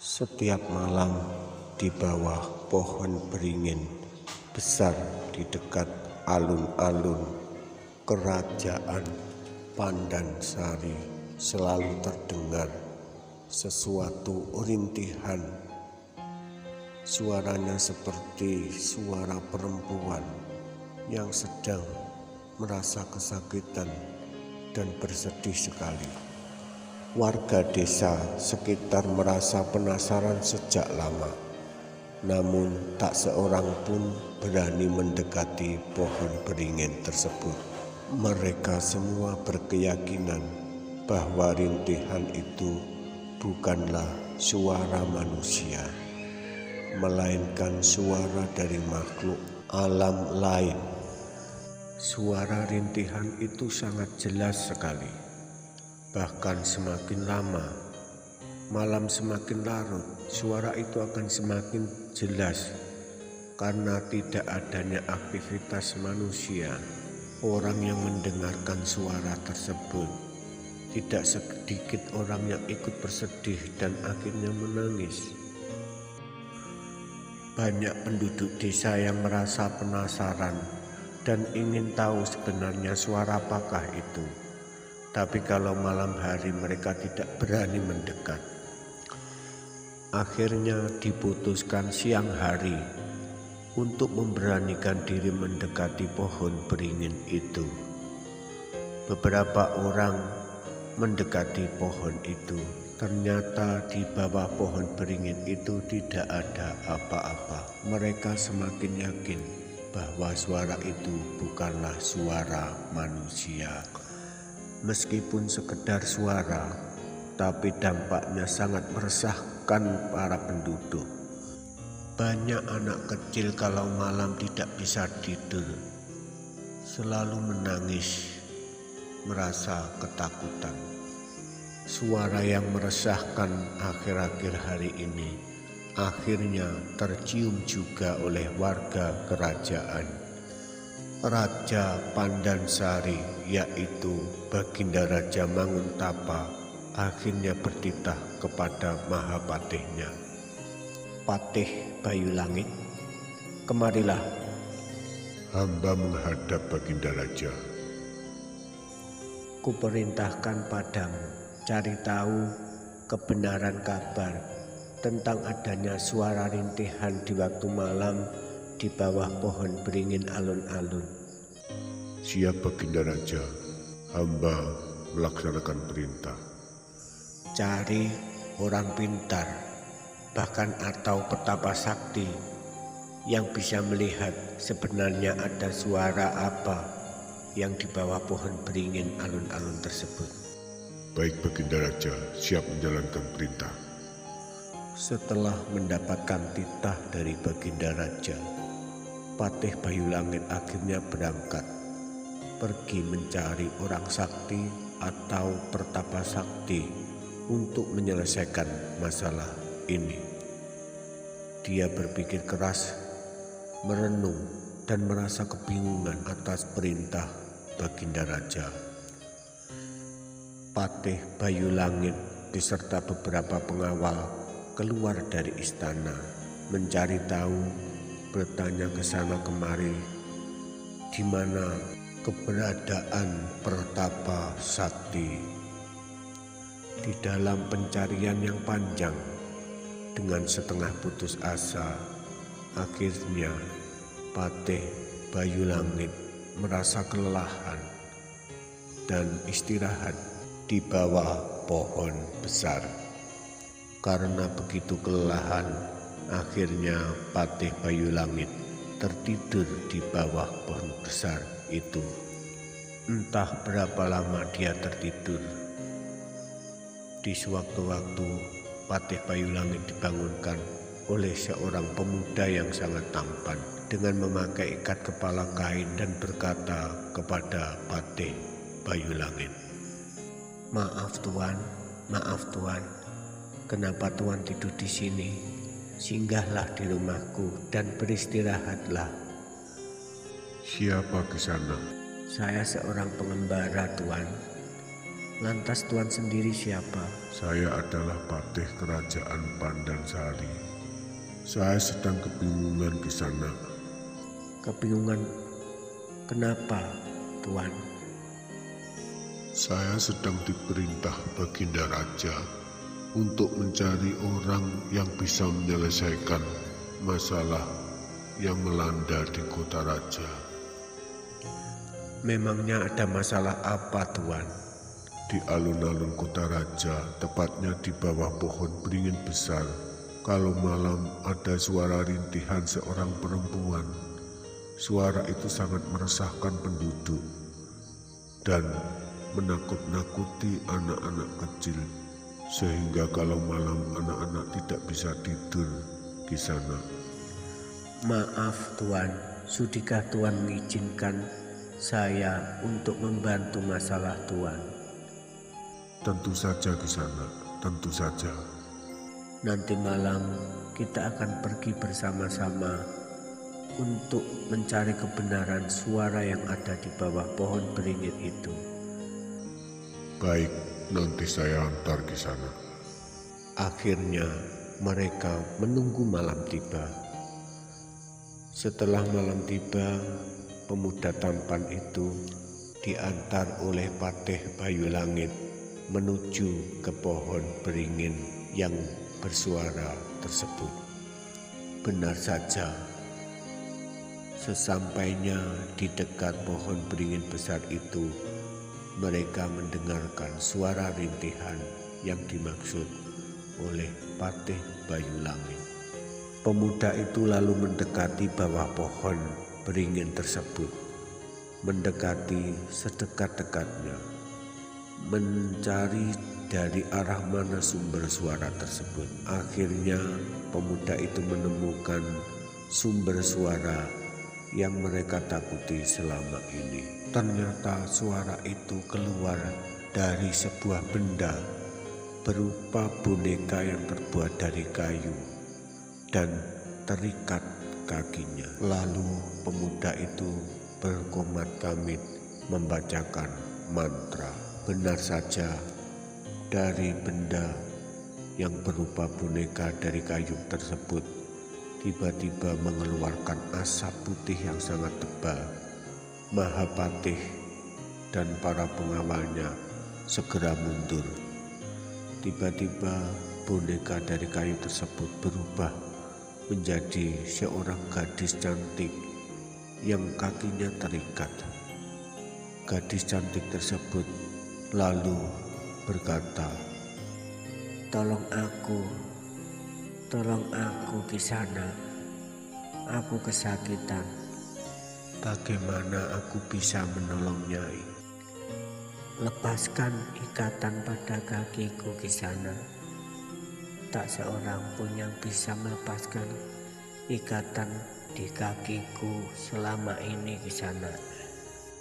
Setiap malam di bawah pohon beringin besar di dekat alun-alun kerajaan Pandansari selalu terdengar sesuatu rintihan. Suaranya seperti suara perempuan yang sedang merasa kesakitan dan bersedih sekali. Warga desa sekitar merasa penasaran sejak lama, namun tak seorang pun berani mendekati pohon beringin tersebut. Mereka semua berkeyakinan bahwa rintihan itu bukanlah suara manusia, melainkan suara dari makhluk alam lain. Suara rintihan itu sangat jelas sekali. Bahkan semakin lama, malam semakin larut, suara itu akan semakin jelas karena tidak adanya aktivitas manusia. Orang yang mendengarkan suara tersebut, tidak sedikit orang yang ikut bersedih dan akhirnya menangis. Banyak penduduk desa yang merasa penasaran dan ingin tahu sebenarnya suara apakah itu. Tapi kalau malam hari mereka tidak berani mendekat. Akhirnya diputuskan siang hari untuk memberanikan diri mendekati pohon beringin itu. Beberapa orang mendekati pohon itu. Ternyata di bawah pohon beringin itu tidak ada apa-apa. Mereka semakin yakin bahwa suara itu bukanlah suara manusia. Meskipun sekedar suara, tapi dampaknya sangat meresahkan para penduduk. Banyak anak kecil kalau malam tidak bisa tidur, selalu menangis, merasa ketakutan. Suara yang meresahkan akhir-akhir hari ini akhirnya tercium juga oleh warga kerajaan Raja Pandansari, yaitu Baginda Raja Manguntapa, akhirnya bertitah kepada Mahapatihnya. Patih Bayulangit, kemarilah. Hamba menghadap Baginda Raja. Kuperintahkan padamu cari tahu kebenaran kabar tentang adanya suara rintihan di waktu malam di bawah pohon beringin alun-alun. Siap Baginda Raja, hamba melaksanakan perintah. Cari orang pintar, bahkan atau petapa sakti yang bisa melihat sebenarnya ada suara apa yang di bawah pohon beringin alun-alun tersebut. Baik Baginda Raja, siap menjalankan perintah. Setelah mendapatkan titah dari Baginda Raja, Patih Bayulangit akhirnya berangkat pergi mencari orang sakti atau pertapa sakti untuk menyelesaikan masalah ini. Dia berpikir keras, merenung dan merasa kebingungan atas perintah Baginda Raja. Patih Bayulangit beserta beberapa pengawal keluar dari istana mencari tahu, bertanya ke sana kemari di mana keberadaan pertapa sakti. Di dalam pencarian yang panjang dengan setengah putus asa, akhirnya Patih Bayulangit merasa kelelahan dan istirahat di bawah pohon besar. Karena begitu kelelahan, akhirnya Patih Bayulangit tertidur di bawah pohon besar itu. Entah berapa lama dia tertidur. Di sewaktu-waktu Patih Bayulangit dibangunkan oleh seorang pemuda yang sangat tampan dengan memakai ikat kepala kain dan berkata kepada Patih Bayulangit, maaf Tuan, kenapa Tuan tidur di sini? Singgahlah di rumahku dan beristirahatlah. Siapa ke sana? Saya seorang pengembara, Tuan. Lantas Tuan sendiri siapa? Saya adalah patih kerajaan Pandansari. Saya sedang kebingungan di sana. Kebingungan kenapa, Tuan? Saya sedang diperintah Baginda Raja untuk mencari orang yang bisa menyelesaikan masalah yang melanda di kota raja. Memangnya ada masalah apa, Tuan? Di alun-alun kota raja, tepatnya di bawah pohon beringin besar, kalau malam ada suara rintihan seorang perempuan. Suara itu sangat meresahkan penduduk dan menakut-nakuti anak-anak kecil, sehingga kalau malam anak-anak tidak bisa tidur di sana. Maaf, Tuan, sudikah Tuan mengizinkan saya untuk membantu masalah Tuan? Tentu saja di sana, tentu saja. Nanti malam kita akan pergi bersama-sama untuk mencari kebenaran suara yang ada di bawah pohon beringin itu. Baik, nanti saya antar ke sana. Akhirnya mereka menunggu malam tiba. Setelah malam tiba, pemuda tampan itu diantar oleh Patih Bayu Langit menuju ke pohon beringin yang bersuara tersebut. Benar saja, sesampainya di dekat pohon beringin besar itu, mereka mendengarkan suara rintihan yang dimaksud oleh Patih Bayu Langit. Pemuda itu lalu mendekati bawah pohon beringin tersebut, mendekati sedekat-dekatnya, mencari dari arah mana sumber suara tersebut. Akhirnya pemuda itu menemukan sumber suara yang mereka takuti selama ini. Ternyata suara itu keluar dari sebuah benda berupa boneka yang terbuat dari kayu dan terikat kakinya. Lalu pemuda itu berkomat-kamit membacakan mantra. Benar saja, dari benda yang berupa boneka dari kayu tersebut tiba-tiba mengeluarkan asap putih yang sangat tebal. Mahapatih dan para pengawalnya segera mundur. Tiba-tiba boneka dari kayu tersebut berubah menjadi seorang gadis cantik yang kakinya terikat. Gadis cantik tersebut lalu berkata, tolong aku Kisana, aku kesakitan. Bagaimana aku bisa menolong Nyai? Lepaskan ikatan pada kakiku, Kisana. Tak seorang pun yang bisa melepaskan ikatan di kakiku selama ini, Kisana.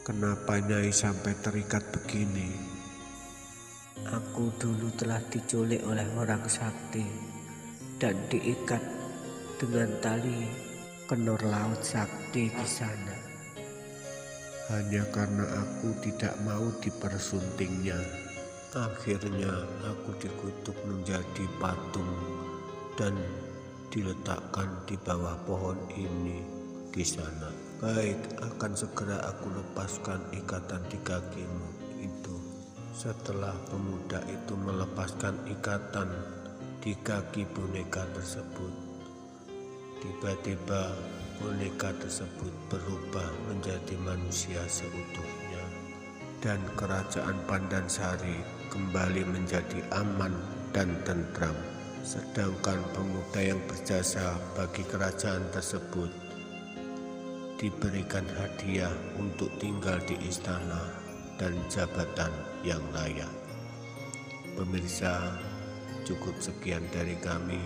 Kenapa Nyai sampai terikat begini? Aku dulu telah diculik oleh orang sakti dan diikat dengan tali kenur laut sakti di sana. Hanya karena aku tidak mau dipersuntingnya, akhirnya aku dikutuk menjadi patung dan diletakkan di bawah pohon ini di sana. Baik, akan segera aku lepaskan ikatan di kakimu itu. Setelah pemuda itu melepaskan ikatan di kaki boneka tersebut, tiba-tiba boneka tersebut berubah menjadi manusia seutuhnya, dan kerajaan Pandansari kembali menjadi aman dan tentram. Sedangkan pemuda yang berjasa bagi kerajaan tersebut diberikan hadiah untuk tinggal di istana dan jabatan yang layak. Pemirsa, cukup sekian dari kami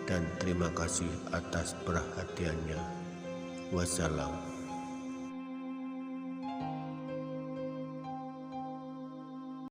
dan terima kasih atas perhatiannya. Wassalam.